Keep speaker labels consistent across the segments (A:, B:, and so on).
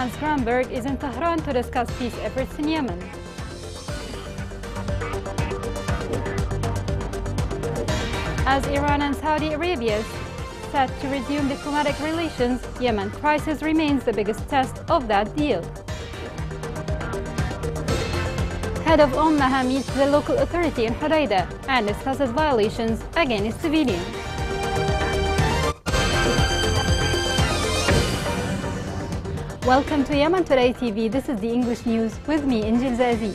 A: Hans Gramberg is in Tehran to discuss peace efforts in Yemen. As Iran and Saudi Arabia set to resume diplomatic relations, Yemen crisis remains the biggest test of that deal. Head of Ummah meets the local authority in Hodeidah and discusses violations against civilians. Welcome to Yemen Today TV. This is the English news with me, Injil Zazi.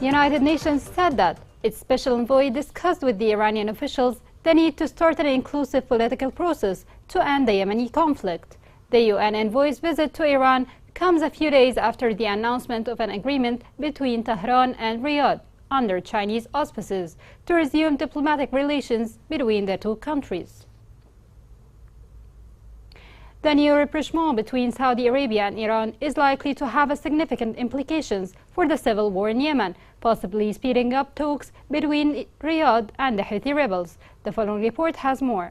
A: United Nations said that its special envoy discussed with the Iranian officials the need to start an inclusive political process to end the Yemeni conflict. The UN envoy's visit to Iran comes a few days after the announcement of an agreement between Tehran and Riyadh under Chinese auspices to resume diplomatic relations between the two countries. The new rapprochement between Saudi Arabia and Iran is likely to have significant implications for the civil war in Yemen, possibly speeding up talks between Riyadh and the Houthi rebels. The following report has more.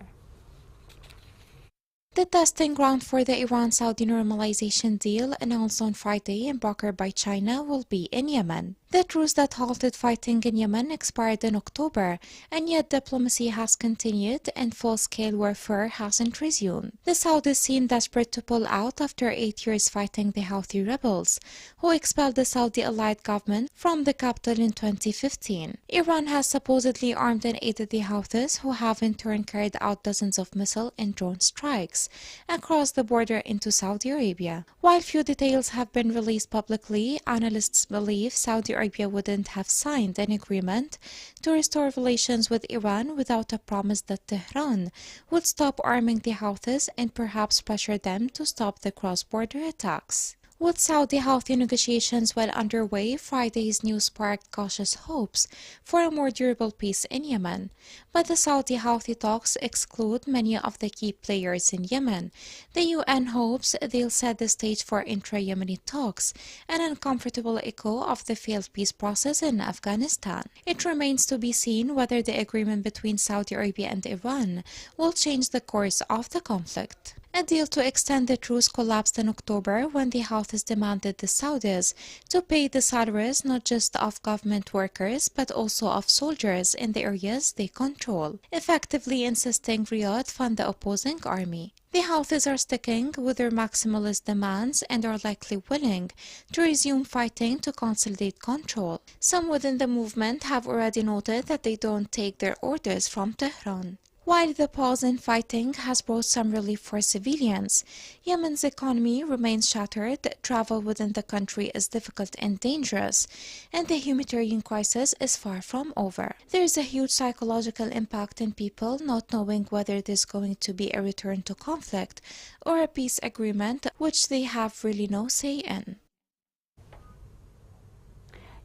B: The testing ground for the Iran-Saudi normalization deal announced on Friday and brokered by China will be in Yemen. The truce that halted fighting in Yemen expired in October, and yet diplomacy has continued and full-scale warfare hasn't resumed. The Saudis seem desperate to pull out after 8 years fighting the Houthi rebels, who expelled the Saudi-allied government from the capital in 2015. Iran has supposedly armed and aided the Houthis, who have in turn carried out dozens of missile and drone strikes across the border into Saudi Arabia. While few details have been released publicly, analysts believe Saudi Arabia wouldn't have signed an agreement to restore relations with Iran without a promise that Tehran would stop arming the Houthis and perhaps pressure them to stop the cross-border attacks. With Saudi-Houthi negotiations well underway, Friday's news sparked cautious hopes for a more durable peace in Yemen. But the Saudi-Houthi talks exclude many of the key players in Yemen. The UN hopes they'll set the stage for intra-Yemeni talks, an uncomfortable echo of the failed peace process in Afghanistan. It remains to be seen whether the agreement between Saudi Arabia and Iran will change the course of the conflict. A deal to extend the truce collapsed in October when the Houthis demanded the Saudis to pay the salaries not just of government workers but also of soldiers in the areas they control, effectively insisting Riyadh fund the opposing army. The Houthis are sticking with their maximalist demands and are likely willing to resume fighting to consolidate control. Some within the movement have already noted that they don't take their orders from Tehran. While the pause in fighting has brought some relief for civilians, Yemen's economy remains shattered, travel within the country is difficult and dangerous, and the humanitarian crisis is far from over. There is a huge psychological impact in people not knowing whether there's going to be a return to conflict or a peace agreement which they have really no say in.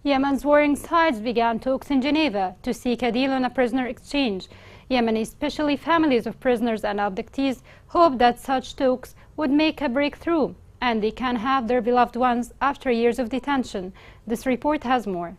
A: Yemen's warring sides began talks in Geneva to seek a deal on a prisoner exchange. Yemeni, especially families of prisoners and abductees, hope that such talks would make a breakthrough and they can have their beloved ones after years of detention. This report has more.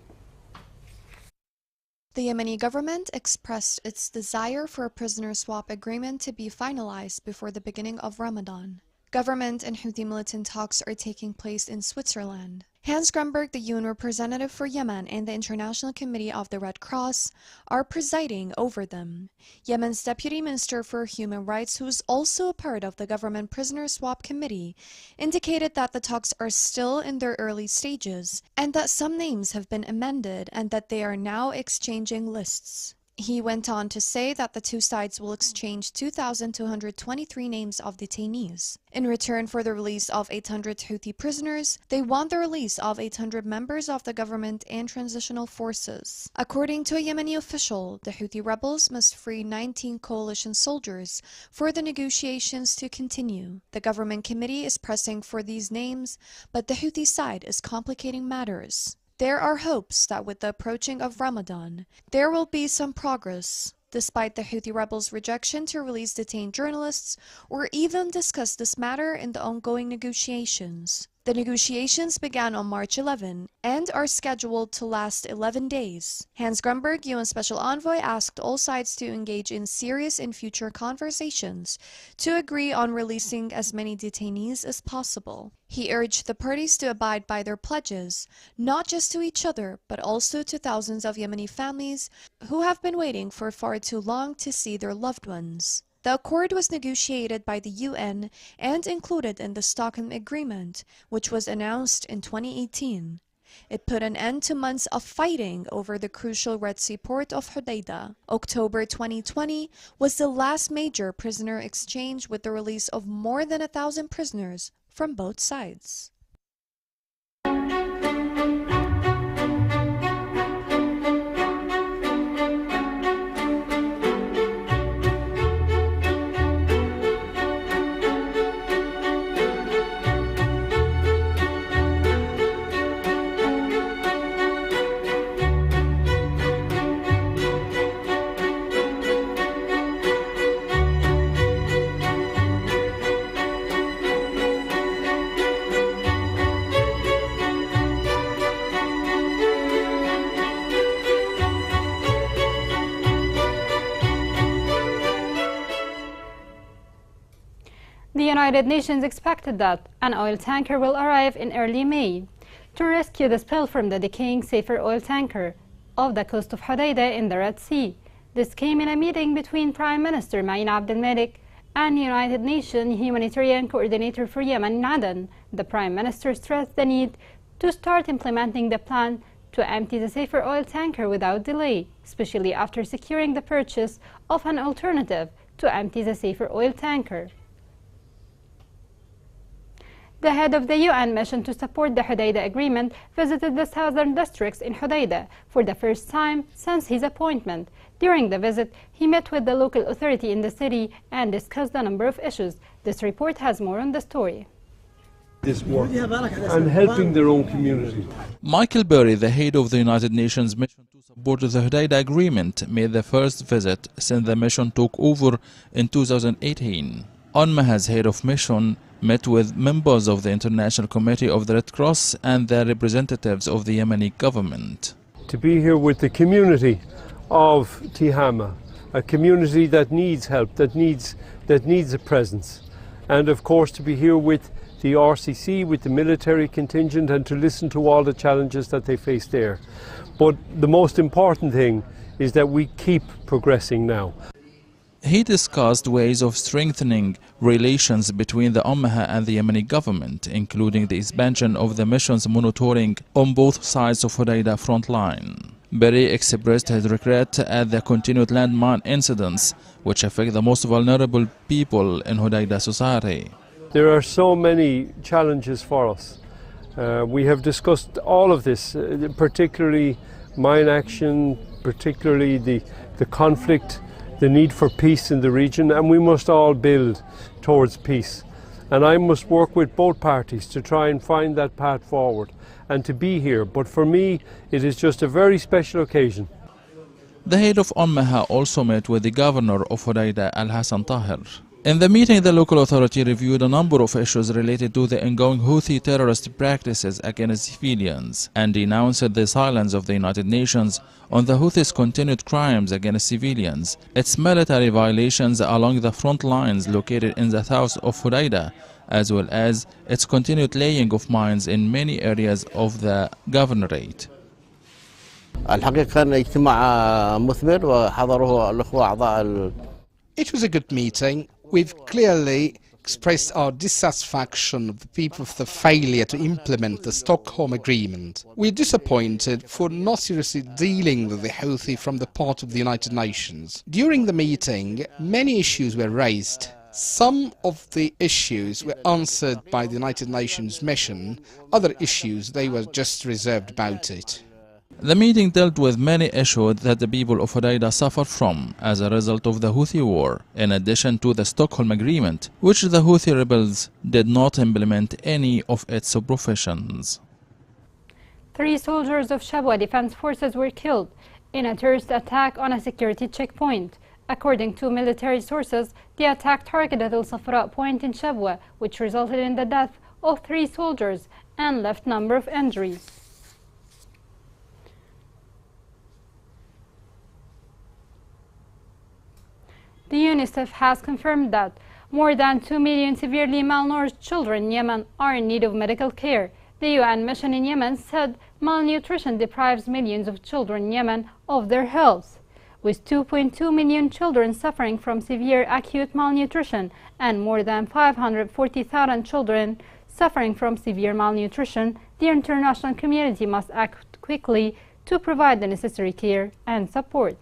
C: The Yemeni government expressed its desire for a prisoner swap agreement to be finalized before the beginning of Ramadan. Government and Houthi militant talks are taking place in Switzerland. Hans Gramberg, the UN representative for Yemen and the International Committee of the Red Cross, are presiding over them. Yemen's Deputy Minister for Human Rights, who is also a part of the government prisoner swap committee, indicated that the talks are still in their early stages and that some names have been amended and that they are now exchanging lists. He went on to say that the two sides will exchange 2,223 names of detainees. In return for the release of 800 Houthi prisoners, they want the release of 800 members of the government and transitional forces. According to a Yemeni official, the Houthi rebels must free 19 coalition soldiers for the negotiations to continue. The government committee is pressing for these names, but the Houthi side is complicating matters. There are hopes that with the approaching of Ramadan, there will be some progress, despite the Houthi rebels' rejection to release detained journalists or even discuss this matter in the ongoing negotiations. The negotiations began on March 11 and are scheduled to last 11 days. Hans Grunberg, UN Special Envoy, asked all sides to engage in serious and future conversations to agree on releasing as many detainees as possible. He urged the parties to abide by their pledges, not just to each other, but also to thousands of Yemeni families who have been waiting for far too long to see their loved ones. The accord was negotiated by the UN and included in the Stockholm Agreement, which was announced in 2018. It put an end to months of fighting over the crucial Red Sea port of Hodeidah. October 2020 was the last major prisoner exchange, with the release of more than 1,000 prisoners from both sides.
A: The United Nations expected that an oil tanker will arrive in early May to rescue the spill from the decaying Safer oil tanker off the coast of Hodeidah in the Red Sea. This came in a meeting between Prime Minister Ma'in Abdelmalek and United Nations Humanitarian Coordinator for Yemen, Aden. The Prime Minister stressed the need to start implementing the plan to empty the Safer oil tanker without delay, especially after securing the purchase of an alternative to empty the Safer oil tanker. The head of the UN mission to support the Hodeidah Agreement visited the southern districts in Hodeidah for the first time since his appointment. During the visit, he met with the local authority in the city and discussed a number of issues. This report has more on the story.
D: This work and helping their own community.
E: Michael Berry, the head of the United Nations mission to support the Hodeidah Agreement, made the first visit since the mission took over in 2018. UNMAHA's head of mission met with members of the International Committee of the Red Cross and the representatives of the Yemeni government.
D: To be here with the community of Tihama, a community that needs help, that needs a presence, and of course to be here with the RCC, with the military contingent, and to listen to all the challenges that they face there. But the most important thing is that we keep progressing now.
E: He discussed ways of strengthening relations between the UNMAHA and the Yemeni government, including the expansion of the mission's monitoring on both sides of Hodeidah front line. Berry expressed his regret at the continued landmine incidents, which affect the most vulnerable people in Hodeidah society.
D: There are so many challenges for us. We have discussed all of this, particularly mine action, particularly the conflict, the need for peace in the region, and we must all build towards peace. And I must work with both parties to try and find that path forward and to be here. But for me, it is just a very special occasion.
E: The head of UNMAHA also met with the governor of Hodeidah, Al-Hassan Tahir. In the meeting, the local authority reviewed a number of issues related to the ongoing Houthi terrorist practices against civilians and denounced the silence of the United Nations on the Houthis' continued crimes against civilians, its military violations along the front lines located in the south of Hodeidah, as well as its continued laying of mines in many areas of the governorate.
F: It was a good meeting. We've clearly expressed our dissatisfaction of the people for the failure to implement the Stockholm Agreement. We're disappointed for not seriously dealing with the Houthi from the part of the United Nations. During the meeting, many issues were raised. Some of the issues were answered by the United Nations mission. Other issues, they were just reserved about it.
E: The meeting dealt with many issues that the people of Hodeidah suffer from as a result of the Houthi war, in addition to the Stockholm Agreement, which the Houthi rebels did not implement any of its provisions.
A: 3 soldiers of Shabwa Defense Forces were killed in a terrorist attack on a security checkpoint. According to military sources, the attack targeted Al Safra point in Shabwa, which resulted in the death of 3 soldiers and left number of injuries. The UNICEF has confirmed that more than 2 million severely malnourished children in Yemen are in need of medical care. The UN mission in Yemen said malnutrition deprives millions of children in Yemen of their health, with 2.2 million children suffering from severe acute malnutrition and more than 540,000 children suffering from severe malnutrition. The international community must act quickly to provide the necessary care and support.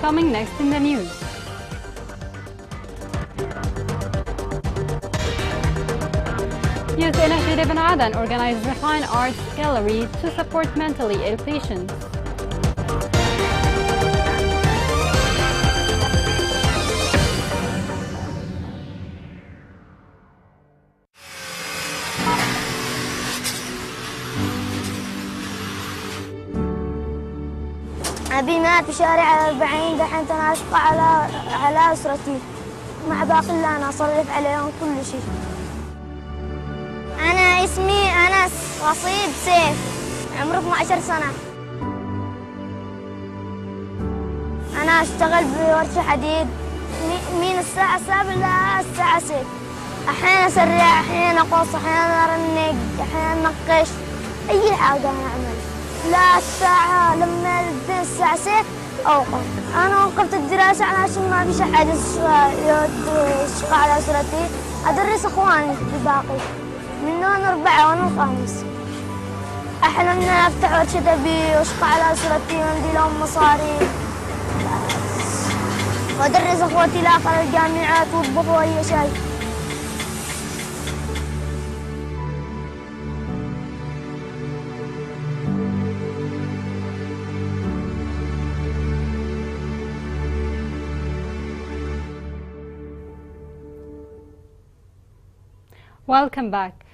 A: Coming next in the news. Youth Initiative in Aden organized a fine arts gallery to support mentally ill patients.
G: أبي مات بشارع 40 دحين أنا أشقى على أسرتي مع باقي اللي أنا أصرف عليهم كل شيء. أنا اسمي أنس وصيب سيف عمري 12 سنة. أنا أشتغل بورشة حديد من الساعة 7 للساعة 6. أحيانا أسرع أحيانا أقص أحيانا أرنق أحيانا أنقش أي حاجة أنا أعمل. لا الساعة لما تبدأ الساعة 6 أوقف. أنا وقفت الدراسة عشان ما فيش أحد يشقى على أسرتي. أدرس أخواني الباقي من دون 4 وأنا الخامس. أحلم إن أفتح ورشة أبي وأشقى على أسرتي وأندي لهم مصاري وأدرس أخواتي الآخر الجامعات وأطبخ أي شيء.
A: Welcome back.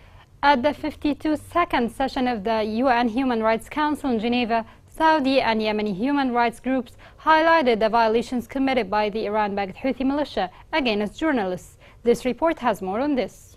A: At the 52nd session of the UN Human Rights Council in Geneva, Saudi and Yemeni human rights groups highlighted the violations committed by the Iran-backed Houthi militia against journalists. This report has more on this.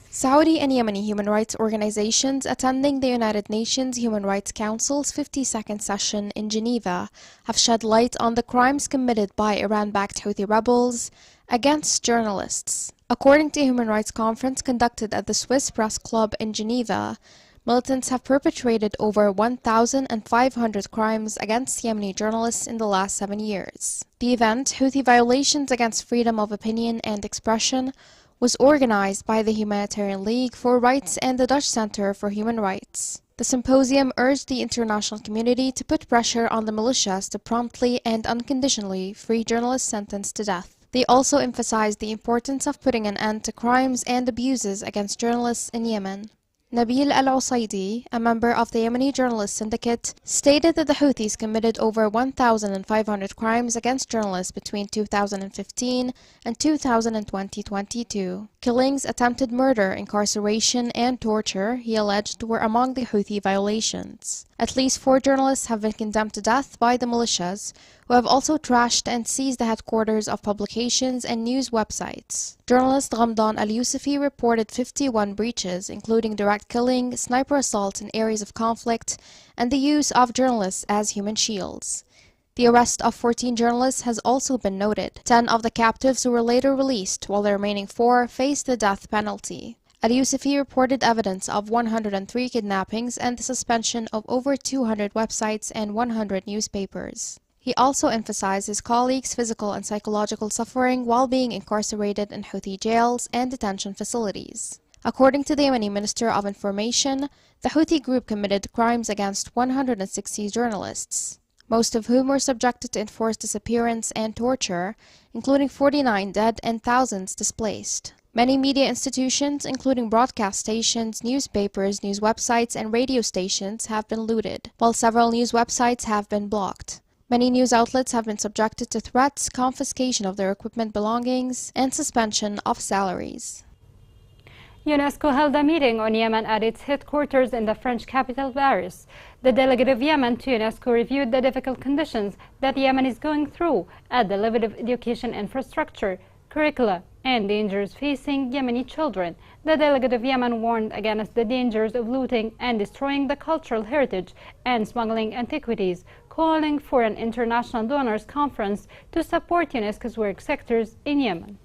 B: Saudi and Yemeni human rights organizations attending the United Nations Human Rights Council's 52nd session in Geneva have shed light on the crimes committed by Iran-backed Houthi rebels against journalists. According to a human rights conference conducted at the Swiss Press Club in Geneva, militants have perpetrated over 1,500 crimes against Yemeni journalists in the last 7 years. The event, Houthi Violations Against Freedom of Opinion and Expression, was organized by the Humanitarian League for Rights and the Dutch Center for Human Rights. The symposium urged the international community to put pressure on the militias to promptly and unconditionally free journalists sentenced to death. They also emphasized the importance of putting an end to crimes and abuses against journalists in Yemen.
H: Nabil al-Usaidi, a member of the Yemeni Journalist Syndicate, stated that the Houthis committed over 1,500 crimes against journalists between 2015 and 2022. Killings, attempted murder, incarceration, and torture, he alleged, were among the Houthi violations. At least 4 journalists have been condemned to death by the militias, who have also trashed and seized the headquarters of publications and news websites. Journalist Ghamdan al-Yusufi reported 51 breaches, including direct killing, sniper assaults in areas of conflict, and the use of journalists as human shields. The arrest of 14 journalists has also been noted. 10 of the captives were later released, while the remaining 4 faced the death penalty. Al-Yusufi reported evidence of 103 kidnappings and the suspension of over 200 websites and 100 newspapers. He also emphasized his colleagues' physical and psychological suffering while being incarcerated in Houthi jails and detention facilities. According to the Yemeni Minister of Information, the Houthi group committed crimes against 160 journalists, most of whom were subjected to enforced disappearance and torture, including 49 dead and thousands displaced. Many media institutions, including broadcast stations, newspapers, news websites, and radio stations, have been looted, while several news websites have been blocked. Many news outlets have been subjected to threats, confiscation of their equipment belongings, and suspension of salaries.
A: UNESCO held a meeting on Yemen at its headquarters in the French capital, Paris. The delegate of Yemen to UNESCO reviewed the difficult conditions that Yemen is going through at the level of education infrastructure, curricula, and dangers facing Yemeni children. The delegate of Yemen warned against the dangers of looting and destroying the cultural heritage and smuggling antiquities, calling for an international donors conference to support UNESCO's work sectors in Yemen.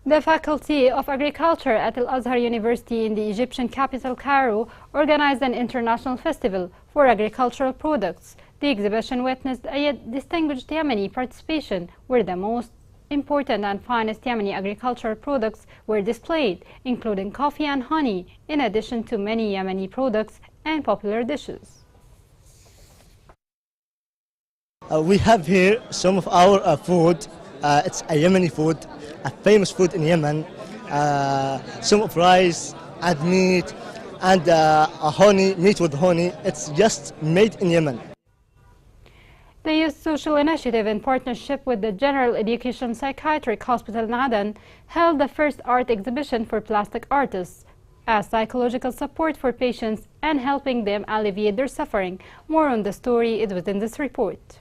A: The Faculty of Agriculture at Al-Azhar University in the Egyptian capital Cairo organized an international festival for agricultural products. The exhibition witnessed a distinguished Yemeni participation, where the most important and finest Yemeni agricultural products were displayed, including coffee and honey, in addition to many Yemeni products and popular dishes.
I: We have here some of our food. It's a Yemeni food, a famous food in Yemen. Some of rice and meat and meat with honey. It's just made in Yemen.
A: The Youth Social Initiative, in partnership with the General Education Psychiatric Hospital in Aden, held the first art exhibition for plastic artists as psychological support for patients and helping them alleviate their suffering. More on the story is within this report.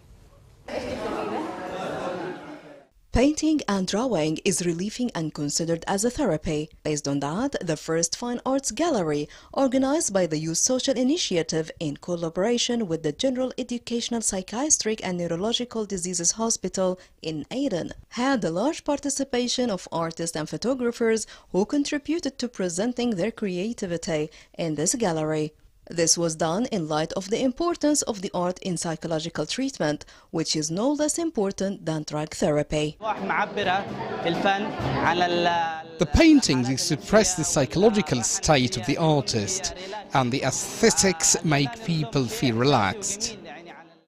J: Painting and drawing is relieving and considered as a therapy. Based on that, the first fine arts gallery, organized by the Youth Social Initiative in collaboration with the General Educational Psychiatric and Neurological Diseases Hospital in Aden, had a large participation of artists and photographers who contributed to presenting their creativity in this gallery. This was done in light of the importance of the art in psychological treatment, which is no less important than drug therapy.
F: The paintings express the psychological state of the artist, and the aesthetics make people feel relaxed.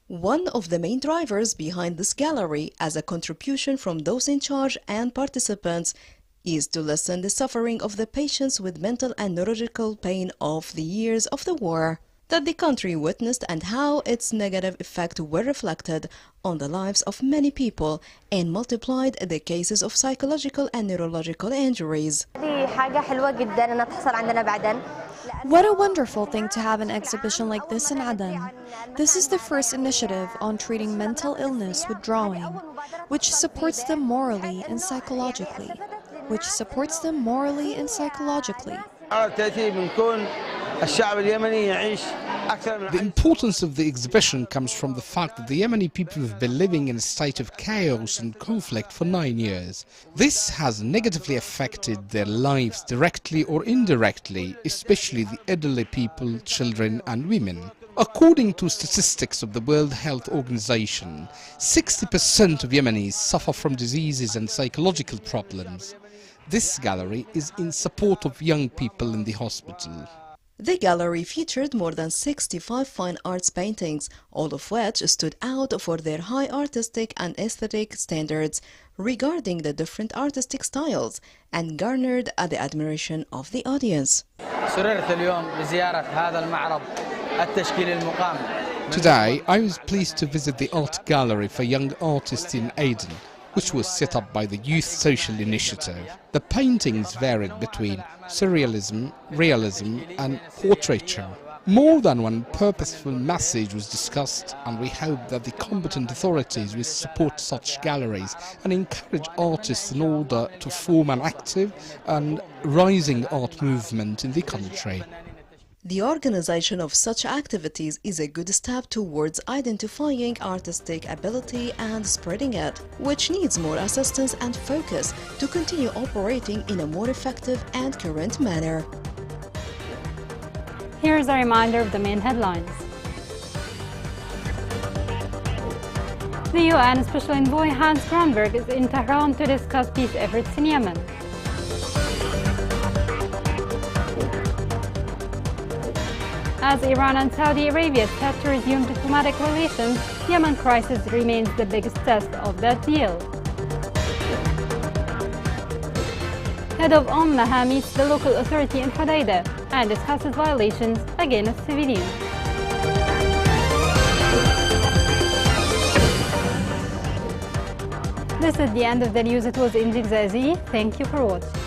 J: One of the main drivers behind this gallery, as a contribution from those in charge and participants, is to lessen the suffering of the patients with mental and neurological pain of the years of the war that the country witnessed, and how its negative effects were reflected on the lives of many people and multiplied the cases of psychological and neurological injuries.
C: What a wonderful thing to have an exhibition like this in Aden. This is the first initiative on treating mental illness with drawing, which supports them morally and psychologically.
F: The importance of the exhibition comes from the fact that the Yemeni people have been living in a state of chaos and conflict for 9 years. This has negatively affected their lives directly or indirectly, especially the elderly people, children and women. According to statistics of the World Health Organization, 60% of Yemenis suffer from diseases and psychological problems. This gallery is in support of young people in the hospital.
J: The gallery featured more than 65 fine arts paintings, all of which stood out for their high artistic and aesthetic standards regarding the different artistic styles and garnered the admiration of the audience.
F: Today, I was pleased to visit the art gallery for young artists in Aden, which was set up by the Youth Social Initiative. The paintings varied between surrealism, realism and portraiture. More than one purposeful message was discussed, and we hope that the competent authorities will support such galleries and encourage artists in order to form an active and rising art movement in the country.
J: The organization of such activities is a good step towards identifying artistic ability and spreading it, which needs more assistance and focus to continue operating in a more effective and current manner.
A: Here's a reminder of the main headlines. The UN Special Envoy Hans Grunberg is in Tehran to discuss peace efforts in Yemen. As Iran and Saudi Arabia set to resume diplomatic relations, Yemen crisis remains the biggest test of that deal. Head of UNMEHA meets the local authority in Hodeidah and discusses violations against civilians. This is the end of the news. It was Injik Zazi. Thank you for watching.